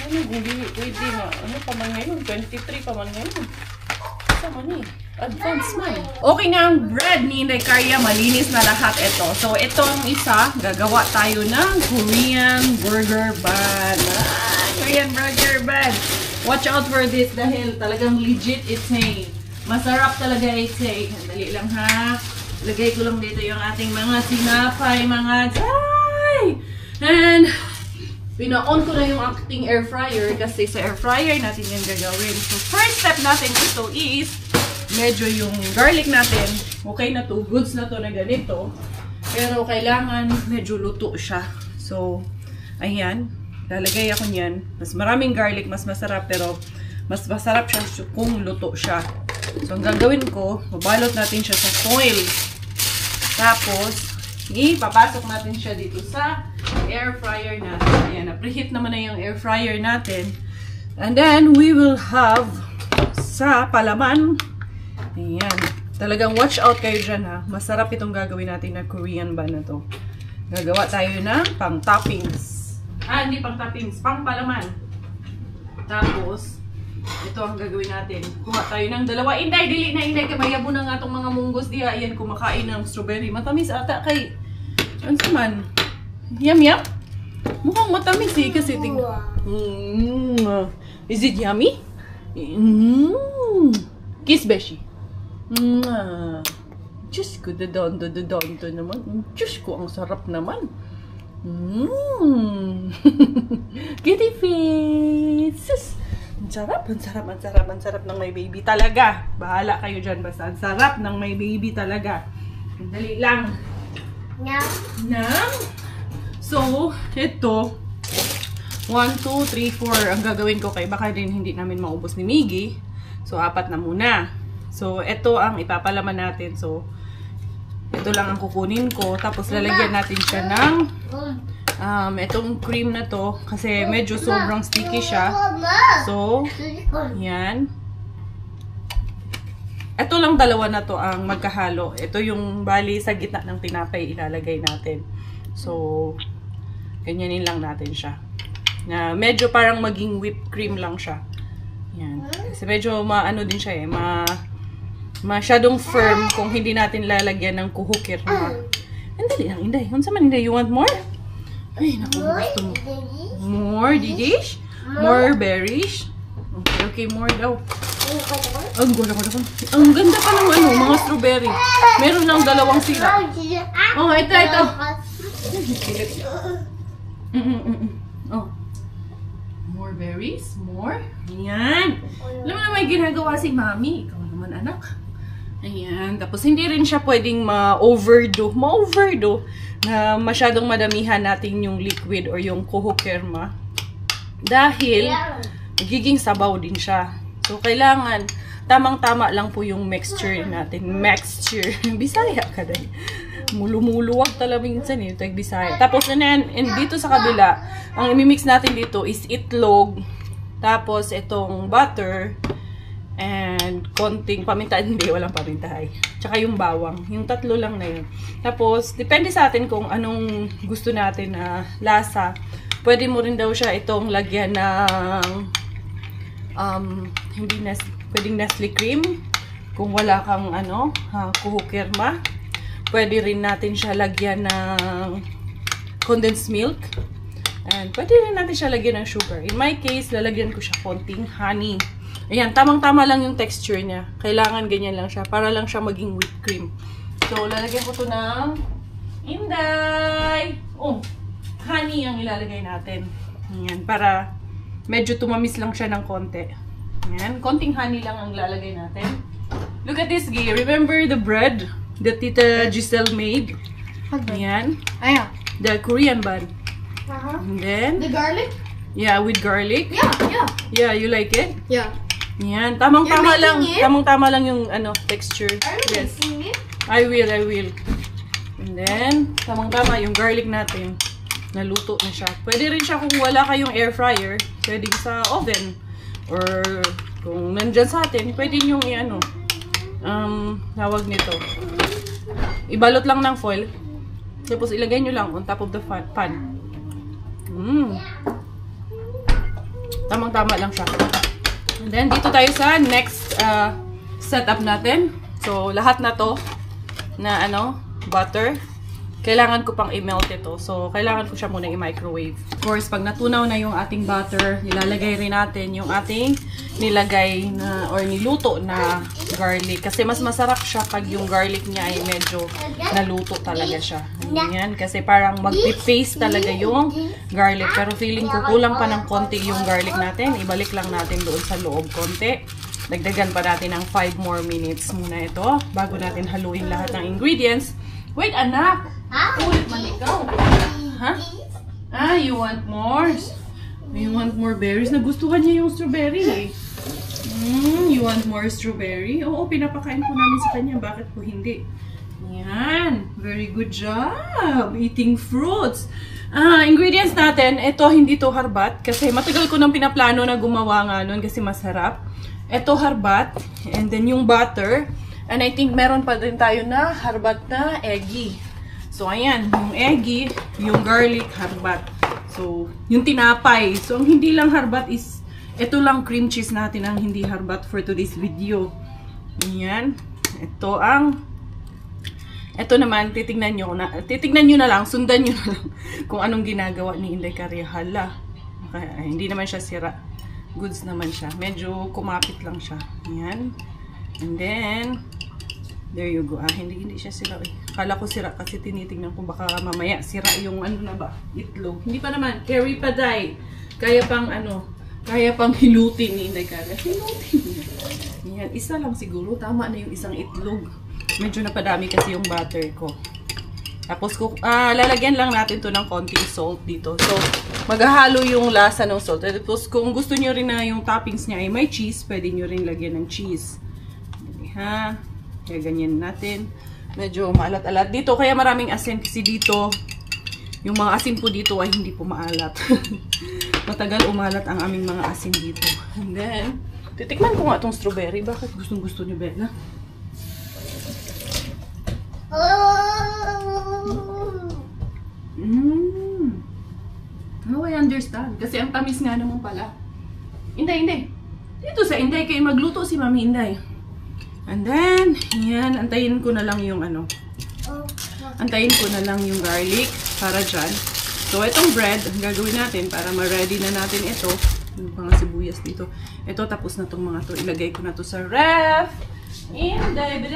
Ano, pwede na. Ano pa man ngayon? 23 pa man ngayon. Sa man eh. Advance man. Okay na ang bread ni Inday Karya. Malinis na lahat ito. So, itong isa, gagawa tayo ng Korean burger bun. Korean burger bun. Watch out for this dahil talagang legit it's a. Masarap talaga it's a. Dali lang ha. Lagay ko lang dito yung ating mga sinapay, mga day. And, pina-on ko na yung ating air fryer kasi sa air fryer natin yung gagawin. So, first step natin ito is medyo yung garlic natin, okay na to, goods na to na ganito. Pero kailangan medyo luto siya. So, ayan. Lalagay ako niyan. Mas maraming garlic, mas masarap. Pero, mas masarap siya kung luto siya. So, ang gagawin ko, mabalot natin siya sa foil. Tapos, ipapasok natin siya dito sa air fryer natin. Ayan, na-preheat naman na yung air fryer natin. And then, we will have sa palaman. Ayan. Talagang watch out kayo dyan ha. Masarap itong gagawin natin na Korean bun na to. Gagawa tayo ng pang-toppings. Hindi pang-toppings. Pang-palaman. Tapos, ito ang gagawin natin. Kuha tayo ng dalawa. Inday, dili na Inday. Kamayabo na nga itong mga munggos diha. Ayan, kumakain ng strawberry. Matamis ata kay... Ano man? Yum. Mukhang matamis eh. Kasi ting... Is it yummy? Kiss, Beshi. Diyos ko, dadonto naman. Diyos ko, ang sarap naman. Kitty face. Ang sarap ng may baby talaga. Bahala kayo dyan basta. Ang sarap ng may baby talaga. Dali lang. So, ito. 1, 2, 3, 4 ang gagawin ko kay baka din hindi namin maubos ni Miggy. So, 4 na muna. So, ito ang ipapalaman natin. So, ito lang ang kukunin ko. Tapos, lalagyan natin siya ng itong cream na to. Kasi medyo sobrang sticky siya. So, yan. Ito lang dalawa na to ang magkahalo. Ito yung bali sa gitna ng tinapay ilalagay natin. So, ganyanin lang natin siya. Na medyo parang maging whipped cream lang siya. Yan. Kasi medyo maano din siya eh. Masyadong firm kung hindi natin lalagyan ng kuhukir na. Andali lang, Inday. Kung saan man, Inday, you want more? Ay, naku, gusto mo. More didish? More berries? Okay, more daw. Ang ganda pa ng mga strawberry. Meron lang 2 sira. Oh, ito. Oh. More berries? More? Ayan. Alam mo na may ginagawa si Mami. Ikaw naman, anak. Ayan. Tapos, hindi rin siya pwedeng ma-overdo na masyadong madamihan natin yung liquid or yung kuhukerma. Dahil, magiging sabaw din siya. So, kailangan, tamang-tama lang po yung mixture natin. Mixture. Bisaya ka dahil. Mulu-muluwag talaga minsan eh. Ito yung Bisaya. Tapos, and dito sa kabila, ang imimix natin dito is itlog. Tapos, itong butter. And konting paminta. Hindi, walang pamintahay. Tsaka yung bawang. Yung 3 lang na yun. Tapos, depende sa atin kung anong gusto natin na lasa. Pwede mo rin daw siya itong lagyan ng pwedeng Nestle cream. Kung wala kang kuhukirma. Pwede rin natin siya lagyan ng condensed milk. And pwede rin natin siya lagyan ng sugar. In my case, lalagyan ko siya konting honey. Ayan, tamang-tama lang yung texture niya. Kailangan ganyan lang siya. Para lang siya maging whipped cream. So, lalagyan ko to ng Inday! Oh, honey ang ilalagay natin. Ayan, para medyo tumamis lang siya ng konti. Ayan, konting honey lang ang ilalagay natin. Look at this, Gay. Remember the bread that Tita Giselle made? Ayan. Ayan. The Korean bun. And then, The garlic? yeah, with garlic. Yeah. Yeah, you like it? Yeah. Yan, tamang-tama lang. making it? Tamang-tama lang yung texture. Are you Yes. mixing it? I will. And then, tamang-tama yung garlic natin. naluto na siya. Pwede rin siya kung wala kayong air fryer. Pwede sa oven. Or kung nandyan sa atin, pwede nyo i-ano. Tawag nito. Ibalot lang ng foil. Tapos ilagay nyo lang on top of the pan. Tamang-tama lang siya. And then, dito tayo sa next setup natin. So, lahat na to na butter. Kailangan ko pang i-melt ito. So, kailangan ko siya muna i-microwave. Of course, pag natunaw na yung ating butter, ilalagay rin natin yung ating nilagay na or niluto na garlic. Kasi mas masarap siya pag yung garlic niya ay medyo naluto talaga siya. Ayan. Kasi parang mag-paste talaga yung garlic. Pero feeling ko kulang pa ng konti yung garlic natin. Ibalik lang natin doon sa loob konti. Dagdagan pa natin ng 5 more minutes muna ito bago natin haluin lahat ng ingredients. Wait, anak! Ulit man ikaw. Ha? You want more? You want more berries? Nagustuhan niya yung strawberry. You want more strawberry? Oo, pinapakain po namin sa kanya. Bakit po hindi? Yan. Very good job. Eating fruits. Ingredients natin. Ito, hindi to harbat. Kasi matagal ko nang pinaplano na gumawa nga nun kasi masarap. Ito harbat. And then yung butter. And I think meron pa din tayo na harbat na eggy. So, ayan. Yung eggy, yung garlic, harbat. So, yung tinapay. So, ang hindi lang harbat is, ito lang cream cheese natin ang hindi harbat for today's video. Ayan. Ito naman, titignan nyo na lang, sundan nyo na lang kung anong ginagawa ni Inday Caria. Hala. Okay, hindi naman siya sira. Goods naman siya. Medyo kumapit lang siya. Ayan. And then, there you go. Hindi siya sira. Kala ko sira kasi tinitingnan ko baka mamaya sira yung itlog. Hindi pa naman. Carry pa day. Kaya pang hilutin ni Inday Caria. Hilutin niya. Yan. Isa lang siguro. Tama na yung isang itlog. Medyo napadami kasi yung butter ko. Tapos, lalagyan lang natin to ng konting salt dito. So, maghahalo yung lasa ng salt. Tapos, kung gusto nyo rin na yung toppings niya ay may cheese, pwede nyo rin lagyan ng cheese. Ha? Kaya ganyan natin. Medyo maalat-alat dito. Kaya maraming asin kasi dito. Yung mga asin po dito ay hindi po maalat. Matagal umalat ang aming mga asin dito. And then, titikman ko nga itong strawberry. Bakit gustong-gusto ni Bella? Oh, I understand. Kasi ang tamis nga naman pala. Inday. Dito sa Inday kayo magluto si Mami Inday. And then, yan, antayin ko na lang yung garlic para dyan. So, itong bread, ang gagawin natin para ma-ready na natin ito. Yung mga sibuyas dito. Ito, tapos na itong mga to. Ilagay ko na to sa ref. Inday.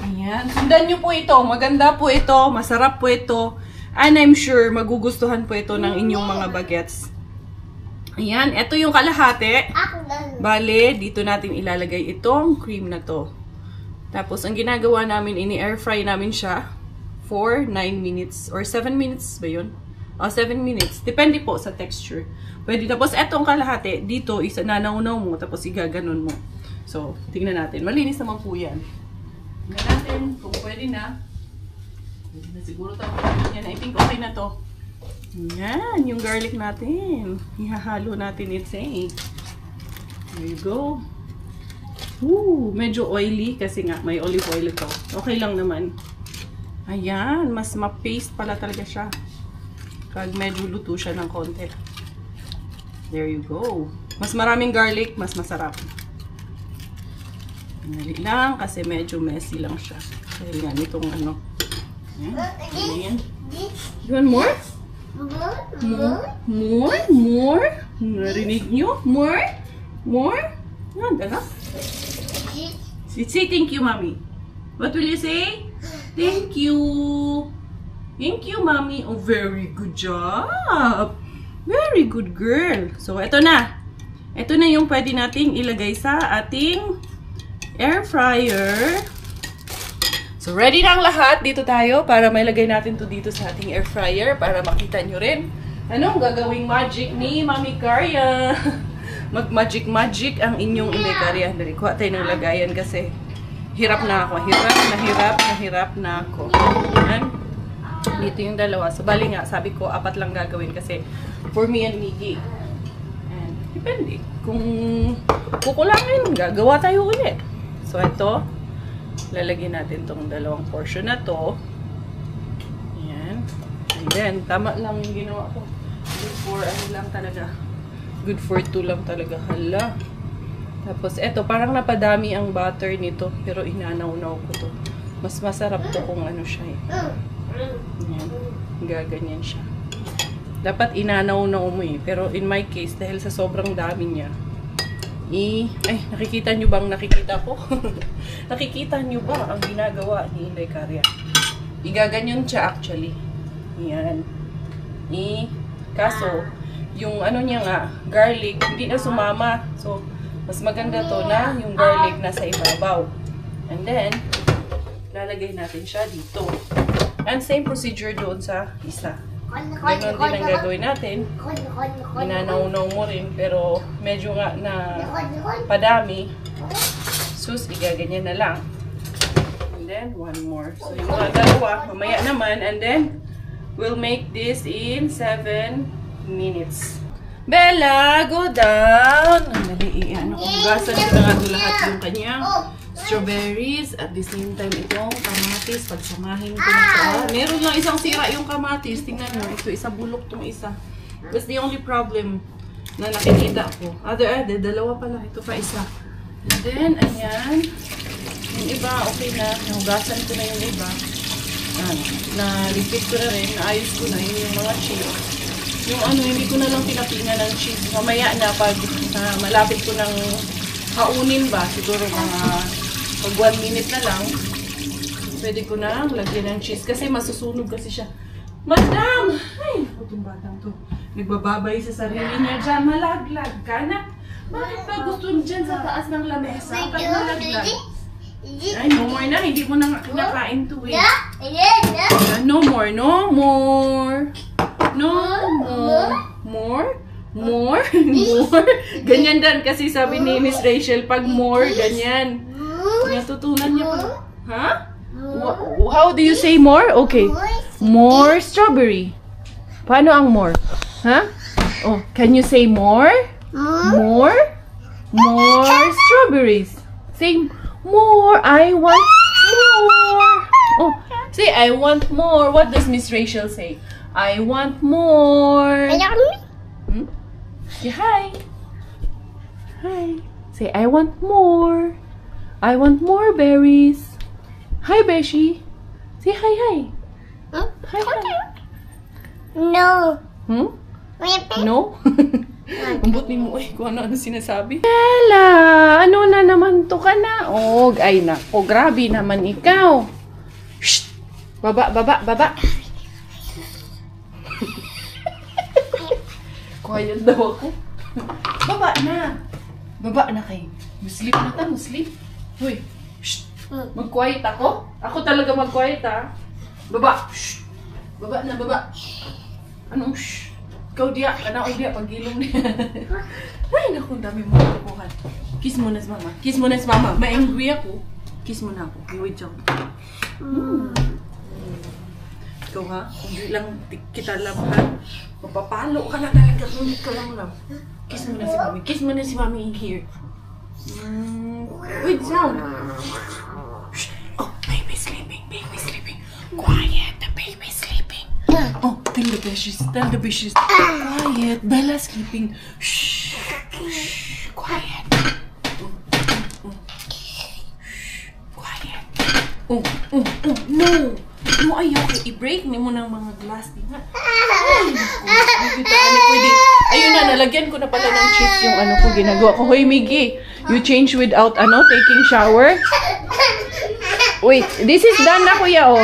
Ayan. Sundan nyo po ito. Maganda po ito. Masarap po ito. And I'm sure magugustuhan po ito ng inyong mga bagets. Ayan, ito yung kalahati. Bale, dito natin ilalagay itong cream na to. Tapos, ang ginagawa namin, ini-air fry namin siya for 9 minutes or 7 minutes ba yun? 7 minutes. Depende po sa texture. Pwede. Tapos, etong kalahati, dito, nanaunaw mo, tapos igaganon mo. So, tingnan natin. Malinis naman po yan. Tingnan natin kung pwede na. Pwede na siguro tayo. Yan, I think okay na to. Yan, yung garlic natin. Ihahalo natin ito eh. There you go. Medyo oily kasi nga may olive oil ito. Okay lang naman. Ayan, mas ma-paste pala talaga siya. Pag medyo luto siya ng konti. There you go. Mas maraming garlic, mas masarap. Dali lang kasi medyo messy lang siya. Dahil nga nitong Ayan. You want more? More? Narinig nyo? More? Yan, dala. Say thank you, Mommy. What will you say? Thank you. Thank you, Mommy. Oh, very good job. Very good girl. So, ito na. Ito na yung pwede nating ilagay sa ating air fryer. So, ready na ang lahat. Dito tayo para mailagay natin to dito sa ating air fryer para makita nyo rin anong gagawing magic ni Mami Caria. Mag-magic ang inyong Inday Caria. Dali, kuha tayo ng lagayan kasi hirap na ako. Hirap na ako. Ayan. Dito yung dalawa. So, bali nga, sabi ko, 4 lang gagawin kasi for me and Miggy. And, depende. Kung kukulangin, gagawa tayo ulit. So, ito, lalagyan natin tong 2 portion na to. Ayan. And then, tama lang yung ginawa ko. Good for, ano lang talaga. Good for 2 lang talaga. Hala. Tapos, ito, parang napadami ang butter nito. Pero, inanaw-naw ko to. Mas masarap to kung ano siya eh. Ayan. Gaganyan siya. Dapat inanaw-naw mo eh. Pero in my case, dahil sa sobrang dami niya, ay, nakikita nyo bang nakikita ko? Nakikita nyo ba ang ginagawa ni Inday Karya? Igaganyan siya actually. Ayan. Kaso, yung ano niya nga, garlic, hindi na sumama. So, mas maganda to na yung garlic nasa ibabaw. And then, lalagay natin siya dito. And same procedure doon sa isa. Ganon din ang gagawin natin. Inanaw-naw mo rin, pero medyo nga na padami. Sus, igaganyan na lang. And then, 1 more. So, yung mga dalawa, mamaya naman. And then, we'll make this in 7 minutes. Bella, go down! Ang dali, hugasan ko na nga ito lahat yung kanyang strawberries. At the same time, itong kamatis. Pagsamahin ko na ito. Meron lang isang sira yung kamatis. Tingnan nyo. Ito, isa bulok itong isa. That's the only problem na nakikita ko. Dalawa pala. Ito pa isa. And then, ayan. Yung iba, okay na. Nahugasan ko na yung iba. Nalipit ko na rin. Naayos ko na yung mga cheese. Yung ano, hindi ko na lang pinapinga ng cheese. Mamaya na pag malapit ko ng haunin ba, siguro mga pag 1 minute na lang, pwede ko na lagyan ng cheese. Kasi masusunog kasi siya. Madam! Ay, itong batang to. Nagbababay sa sarili niya dyan. Malaglag ka na. Bakit ba gusto dyan sa taas ng lamesa? Pag malaglag. Ay, no more na. Hindi mo na kinakain to eh. No more, no more. No more. More? More? More? Ganyan din kasi sabi ni Miss Rachel, pag more, ganyan. Natutunan niya pa. Ha? How do you say more? Okay. More strawberry. Paano ang more? Ha? Oh, can you say more? More? More strawberries. Say more. I want more. Oh, say I want more. What does Miss Rachel say? I want more. Hmm? Say hi. Hi. Say I want more. I want more berries. Hi, Beshi. Say hi, hi. Huh? Hi, hi. No. Hmm? No? Ang buti mo eh, kung ano sinasabi. Bella, ano na naman to ka na? Oh, ay nako, grabe naman ikaw. Shh! Baba, baba, baba. Quiet daw ako. Baba na. Baba na kayo. Sleep na ta, sleep. Hoy, shh. Mag-quiet ako? Ako talaga mag-quiet ha. Baba. Shh. Baba na, baba. Anong shh? Ikaw diya, kanaon diya, pag-ilong niya. Ay, naku, dami mo nakukuhan. Kiss mo na si mama. Kiss mo na si mama. Ma-angry ako. Kiss mo na ako. Wait siya. Ikaw ha, kung di lang kita labahan, mapapalo ka na talaga. Ngunit ka lang lang. Kiss mo na si mami. Kiss mo na si mami in here. Wait, sound. Oh, baby's sleeping. Baby's sleeping. Quiet, the baby's sleeping. Oh, tell the besties. Tell the besties. Quiet, Bella's sleeping. Shh. Shh. Quiet. Quiet. No. No, ayaw ko. I-break ni mo ng mga glass. Ay, naku. Pwede. Ayun na, nalagyan ko na pala ng cheese yung ano ko ginagawa ko. Hoy, Miggy, you change without taking shower? Wait, this is done na kuya, oh.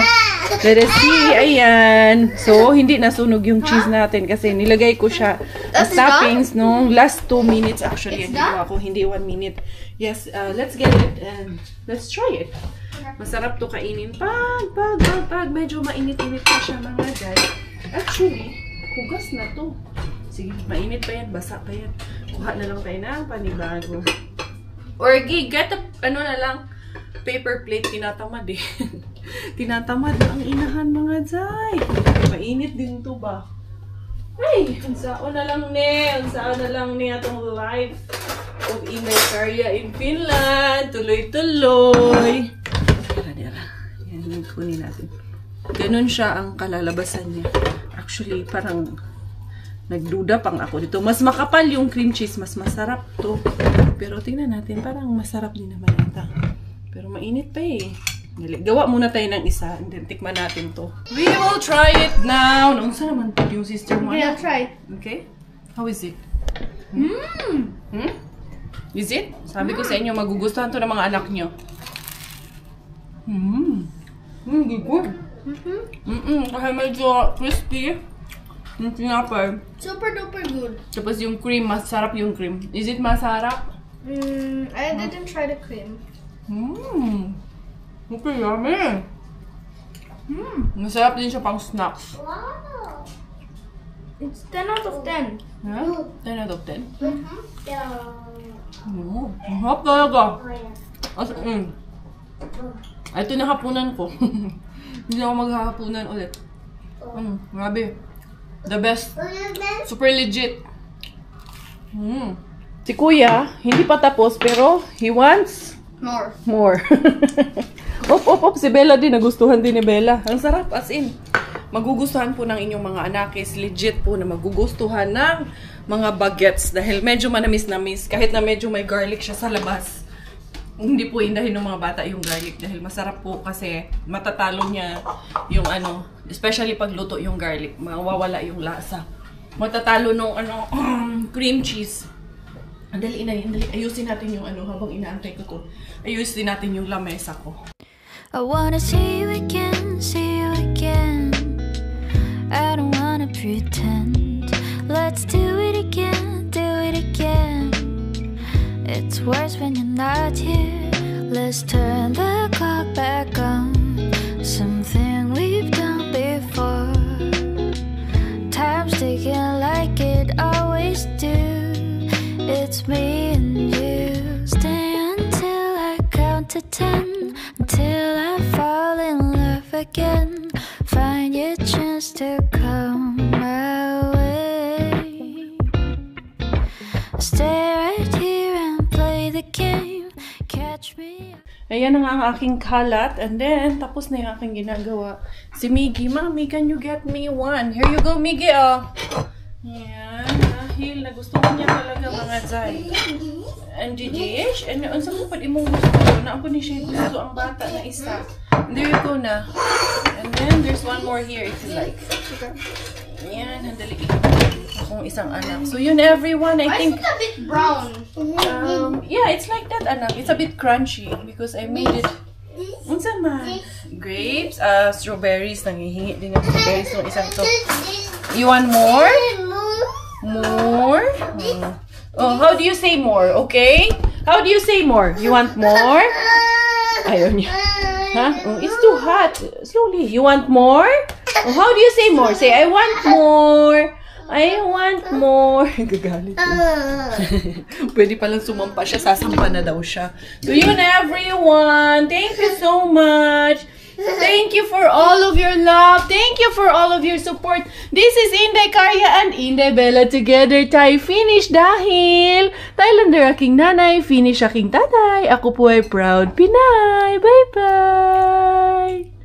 Let us see. Ayan. So, hindi nasunog yung cheese natin kasi nilagay ko siya as toppings nung last 2 minutes actually. Ang ginawa ko, hindi 1 minute. Yes, let's get it and let's try it. Masarap to kainin. Pag medyo mainit-init pa siya mga guys. Actually, hugas na to. Sige, mainit pa yan, basa pa yan. Kuha na lang tayo ng panibago. Or get a, ano na lang, paper plate. Tinatamad eh. Tinatamad ang inahan mga zay. Mainit din to ba? Ay, unsao na lang atong life of Inday Karya in Finland. Tuloy-tuloy. Yan, kunin natin. Ganun siya ang kalalabasan niya. Actually, parang nagduda pang ako dito. Mas makapal yung cream cheese. Mas masarap to. Pero tingnan natin. Parang masarap din naman ito. Pero mainit pa eh. Gawa muna tayo ng isa. And then tikman natin to. We will try it now. Naunsa naman po yung sister mo? Yeah, try. Okay. How is it? Is it? Sabi ko sa inyo, magugustuhan to ng mga anak nyo. Good. Kasi medyo crispy. Yung tinapay. Super duper good. Tapos yung cream, masarap yung cream. Is it masarap? I didn't try the cream. Okay, yummy. Masarap din siya pang snacks. Wow. It's 10 out of 10. Yeah? 10 out of 10? Yeah. Masarap talaga. Oh, yeah. As in. Ito na hapunan ko. Hindi na ako maghahapunan ulit. Grabe. The best. Super legit. Si Kuya, hindi pa tapos pero he wants more. Op. Si Bella din. Nagustuhan din ni Bella. Ang sarap. As in. Magugustuhan po ng inyong mga anakis. Legit po na magugustuhan ng mga baguettes. Dahil medyo manamis-namis. Kahit na medyo may garlic siya sa labas. Hindi po indahin ng mga bata yung garlic dahil masarap po kasi matatalo niya yung ano, especially pag luto yung garlic, mawawala yung lasa. Matatalo nung ano, cream cheese. Andali, ayusin natin yung ano habang inaantay ko to. Ayusin natin yung lamesa ko. I wanna see you again, see you again. I don't wanna pretend. Let's do it again, do it again. It's worse when you're not here. Let's turn the clock back on. Something we've done before. Time's ticking like it always do. It's me and you. Stay until I count to 10. Until I fall in love again. Find your chance to come my way. Stay right here and play the game. Catch me. Ayan ang aking kalat. And then, tapos na yung aking ginagawa. Si Miggy, Mami, can you get me one? Here you go, Miggy, oh. Ayan. Dahil nagustuhan niya talaga mga Zay. And GGH. And unsa mo pwede mong gusto? Naampo ni siya gusto ang bata na isa. And there you go na. And then, there's one more here if you like. Ayan, handali. Akong isang anak. So yun everyone, I think It's a bit brown. yeah, it's like that anak. It's a bit crunchy because I made it. Unsa man? Grapes, strawberries, nangihingi din ng strawberries ng isang to. You want more? More? Oh, how do you say more? Okay? How do you say more? You want more? Ayaw niya. Huh? Oh, it's too hot. Slowly. You want more? Oh, how do you say more? Say, I want more. I want more. Gagalit mo. Pwede palang sumampa siya. Sasampa na daw siya. So yun everyone. Thank you so much. Thank you for all of your love. Thank you for all of your support. This is Inday Karya and Inday Bella together. Tayo finish dahil Thailander aking nanay, finish aking tatay. Ako po ay proud Pinay. Bye-bye.